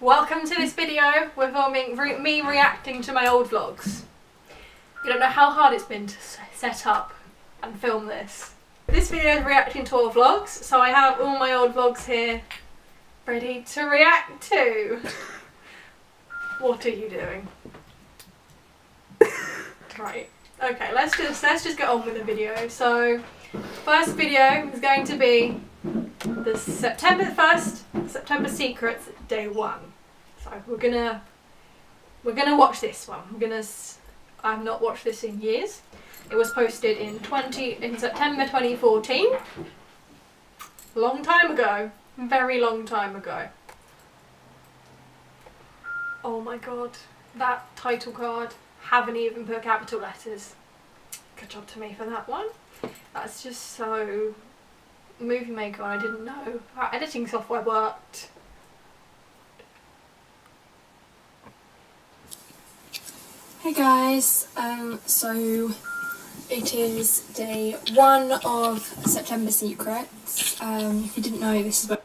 Welcome to this video. We're filming me reacting to my old vlogs. You don't know how hard it's been to set up and film this. This video is reacting to old vlogs, so I have all my old vlogs here ready to react to. What are you doing? Right. Okay, let's just get on with the video. So, first video is going to be the September 1st, September Secrets, day 1. So we're gonna watch this one. I've not watched this in years. It was posted in September 2014. Long time ago. Very long time ago. Oh my god. That title card. Haven't even put capital letters. Good job to me for that one. That's just so Movie Maker, I didn't know how editing software worked. Hey guys, so it is day 1 of September Secrets. If you didn't know, this is what...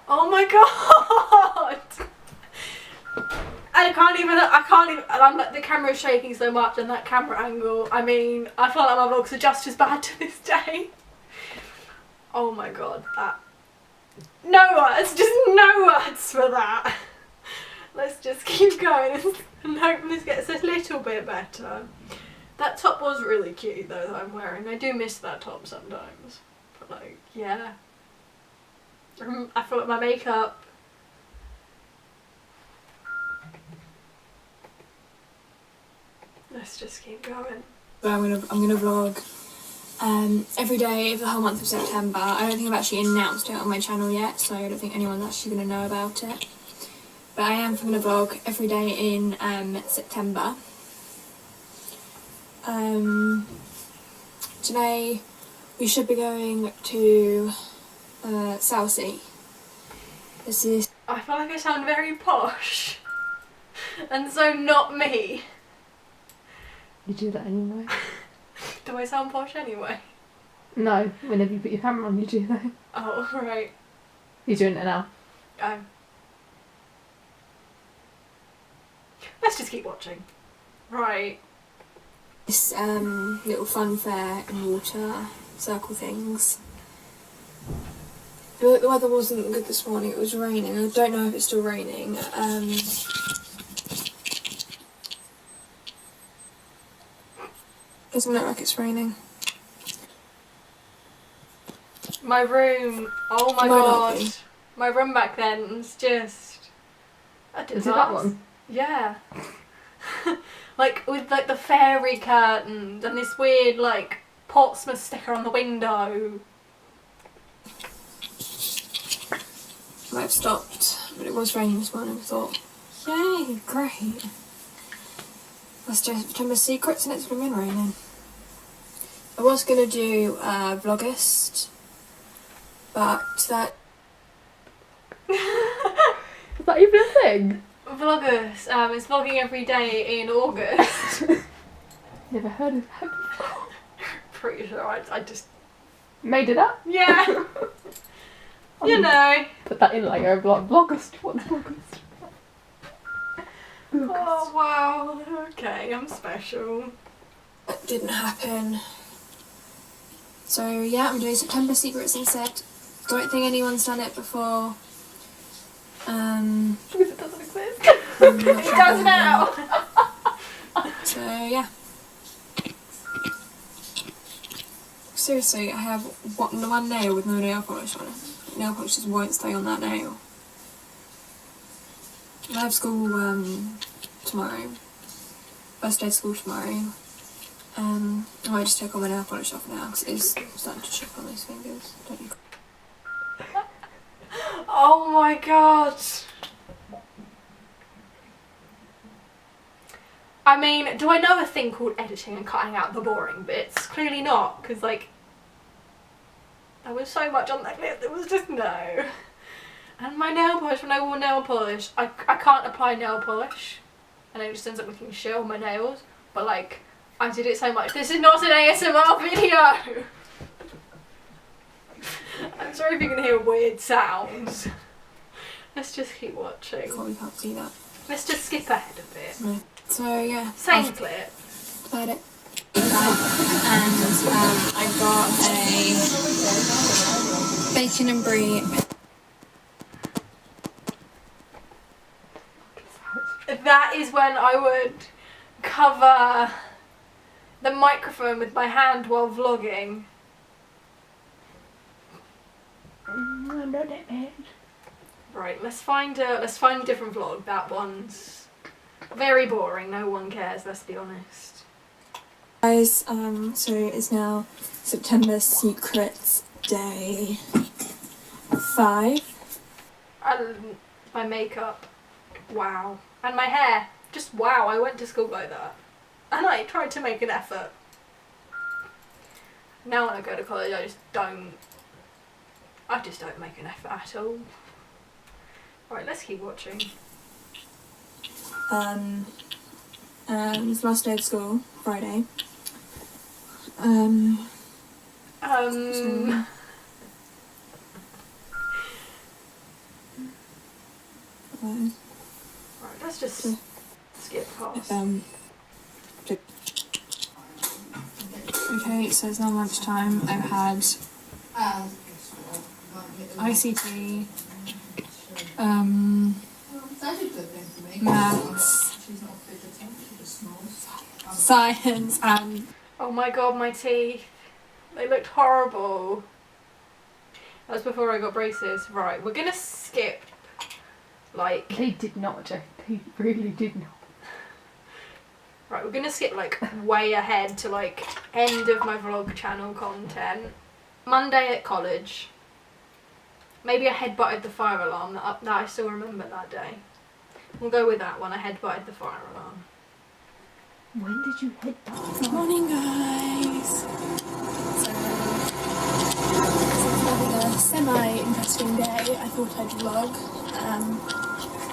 Oh my god! I can't even, I'm like, the camera's shaking so much and that camera angle, I mean, I feel like my vlogs are just as bad to this day. Oh my god, that... No words, just no words for that. Let's just keep going and hope this gets a little bit better. That top was really cute though that I'm wearing. I do miss that top sometimes. But like, yeah. I feel like my makeup... Let's just keep going. I'm gonna vlog every day of the whole month of September. I don't think I've actually announced it on my channel yet, so I don't think anyone's actually gonna know about it. But I am going to vlog every day in September. Today we should be going to Southsea. This is... I feel like I sound very posh. And so not me. You do that anyway. Do I sound posh anyway? No, whenever you put your camera on you do that. Oh, right. You're doing it now. Let's just keep watching. Right. This little fun fair and water circle things. The weather wasn't good this morning, it was raining. I don't know if it's still raining. Doesn't look like it's raining. My room, oh my god. My room back then was just a disaster. Is it that one? Yeah. Like with like the fairy curtains and this weird like Portsmouth sticker on the window. I might have stopped, but it was raining this morning. I thought, yay, great. Let's do September Secrets and it's been raining. I was going to do Vlogust, but that... Is that even a thing? Vloggers, it's vlogging every day in August. Never heard of that before. Pretty sure I just... Made it up? Yeah. You know. Put that in like a vlogust. What's vlogust? Oh wow, okay, I'm special. That didn't happen. So yeah, I'm doing September Secrets instead. Don't think anyone's done it before. Because it doesn't exist. It It does now. So yeah. Seriously, I have one nail with no nail polish on it. Nail polish just won't stay on that nail. I have school tomorrow. First day of school tomorrow. I might just take all my nail polish off now because it's starting to chip on those fingers. Don't you? Oh my god. I mean, do I know a thing called editing and cutting out the boring bits? Clearly not, because like there was so much on that clip, there was just no. And my nail polish, when I wore nail polish, I can't apply nail polish and it just ends up looking shit on my nails, but like I did it so much. This is not an ASMR video. I'm sorry if you can hear weird sounds. Let's just keep watching. Probably can't see that. Let's just skip ahead a bit. No. So yeah. Same I've clip. played it. And I got a bacon and brie. That is when I would cover the microphone with my hand while vlogging. Right, let's find a different vlog. That one's very boring. No one cares. Let's be honest. Guys, so it's now September Secrets Day 5. And my makeup, wow. And my hair, just wow. I went to school like that. And I tried to make an effort. Now when I go to college, I just don't make an effort at all. Right, let's keep watching. And it's last day of school, Friday. Right, let's just skip past. Okay, so it's now lunchtime. I've had ICT, maths, science, and Oh my god, my teeth. They looked horrible. That was before I got braces. Right, we're gonna skip, like... They did not, Jane. They really did not. Right, we're gonna skip, like, way ahead to, like, end of my vlog channel content. Monday at college. Maybe I headbutted the fire alarm. That I still remember that day. We'll go with that one. I headbutted the fire alarm. When did you hit that? good morning, guys. So, it's having a semi-interesting day. I thought I'd vlog.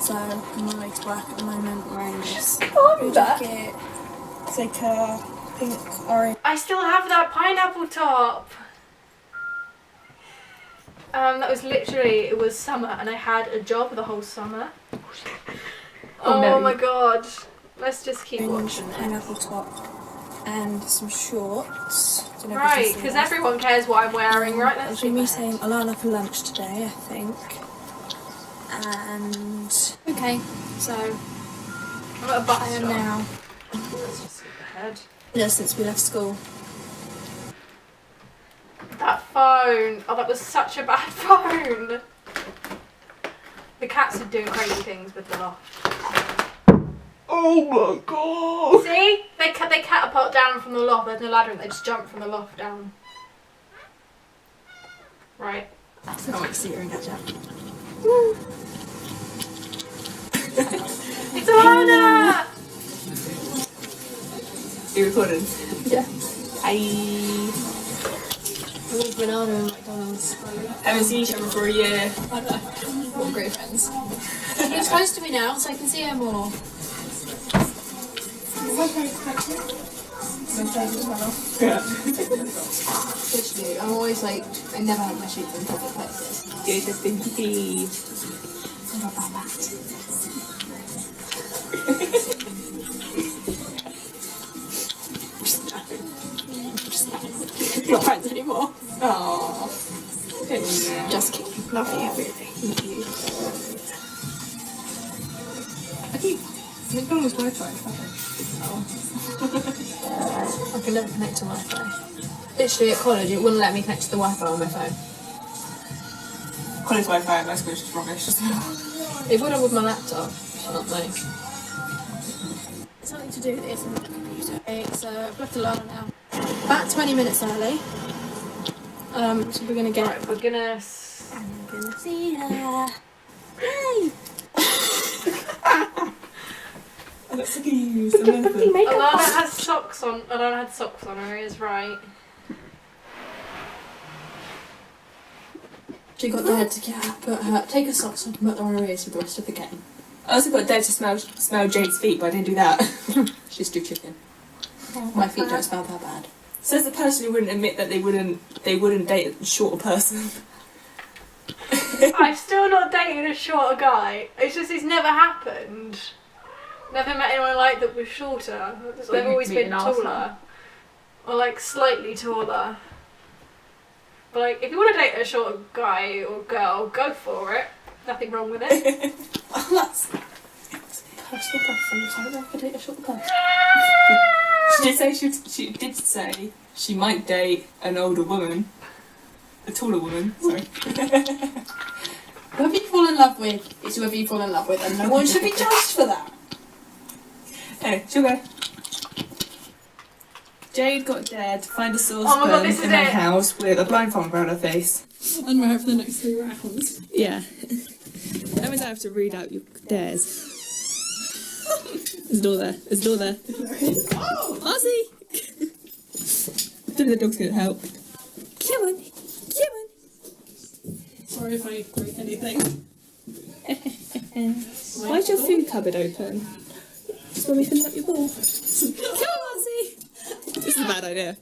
So I'm on my way to work at the moment, wearing this blue jacket. It's like a pink orange. I still have that pineapple top. That was literally, it was summer and I had a job the whole summer. Oh, no. My god. Let's just keep watching it. Pineapple top and some shorts. Don't know if you Right, can see because that. everyone cares what I'm wearing, right? Let's It'll be me skip ahead. saying Alana for lunch today, I think. And okay, so I'm at a bus I am stop. now Let's just skip ahead. just since we left school. That phone. Oh, that was such a bad phone. The cats are doing crazy things with the loft. Oh my god! See? They catapult down from the loft. There's no ladder and they just jump from the loft down. Right. I can't wait to see her and catch up. It's Alana! You recording? Yeah. I want banana and McDonald's. Haven't seen each other for a year. I know. What great friends. She's close to me now, so I can see her more. Literally, I'm always like, I never have my sheets in public places. You're just in pee. I'm not like that. Not friends anymore. Aww. Just kidding. Love you, really. Love you. I think McDonald's Wi-Fi. I can never connect to Wi-Fi. Literally at college, it wouldn't let me connect to the Wi-Fi on my phone. College Wi-Fi at my school is just rubbish. It would have with my laptop. Not nice. Something to do with this on the computer. It's I've left Alana now. About 20 minutes early. So we're gonna get. Right, we're gonna. I'm gonna see her. Hi. That's like a use. Alana has socks on. Alana had socks on her ears, right? She got Dad to take her socks off and put them on her ears for the rest of the game. I also got Dave to smell Jade's feet, but I didn't do that. She's too chicken. My feet don't smell that bad. Says the person who wouldn't admit that they wouldn't date a shorter person. I've still not dated a shorter guy. It's just it's never happened. Never met anyone like that was shorter. They've always been taller. Or like slightly taller. But like if you want to date a shorter guy or girl, go for it. Nothing wrong with it. That's personal preference. I would rather date a short person. She did say she might date an older woman. A taller woman, sorry. Whoever you fall in love with is whoever you fall in love with, and no one should be judged for that. Anyway, she'll go. Jade got dared to find a Oh my God, saucepan this is in her it. house with a blindfold around her face. Unmarried for the next 3 rounds. Yeah. That means I have to read out your dares. There's a door there. There's a door there. Oh! Ozzy! I think the dog's gonna help. Come on. Come on. Sorry if I break anything. Why's your food cupboard open? Just when we fill up your bowl. Come on, Ozzy! This is a bad idea.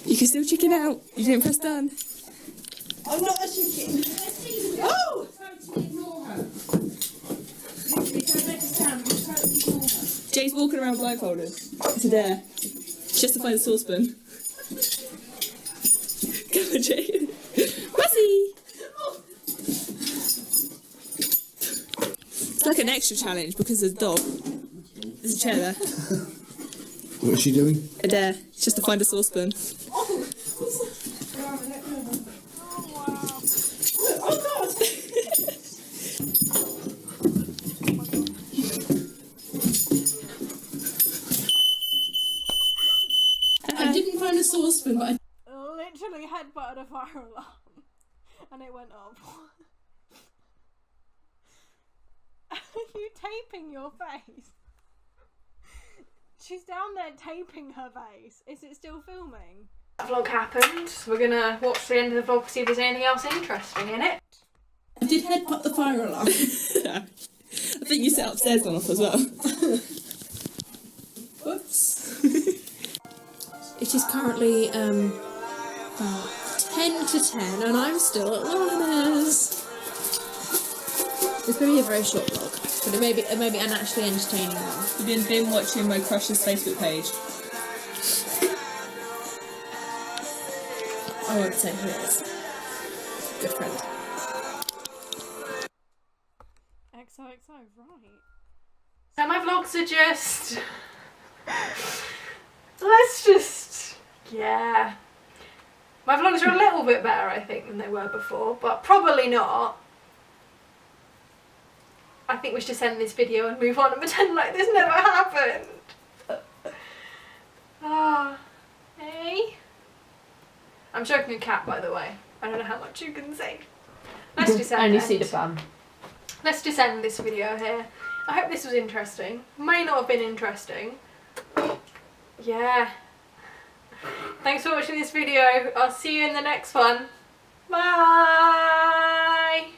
You can still chicken out. You didn't press done. I'm not a chicken. Oh! Jay's walking around blindfolded. It's a dare. She has to find a saucepan. Come on, Jay. Buzzy! It's like an extra challenge because there's a dog. There's a chair there. What is she doing? A dare. She has to find a saucepan. I didn't find a saucepan, but I Literally headbutted a fire alarm. And it went off. Are you taping your face? She's down there taping her face. Is it still filming? That vlog happened. We're gonna watch the end of the vlog to see if there's anything else interesting in it. I did headbutt the fire alarm. I think you set upstairs one off as well. Whoops. It is currently about 10 to 10 and I'm still at Lana's. It's going to be a very short vlog, but it may be an actually entertaining one. You've been watching my crush's Facebook page. I won't say who it is. Good friend. XOXO, right. So my vlogs are just... yeah. My vlogs are a little bit better, I think, than they were before, but probably not. I think we should just end this video and move on and pretend like this never happened. Ah, hey. I'm joking a cat, by the way. I don't know how much you can see. Let's just end Only it. see the bum. Let's just end this video here. I hope this was interesting. May not have been interesting. Yeah. Thanks for watching this video. I'll see you in the next one. Bye!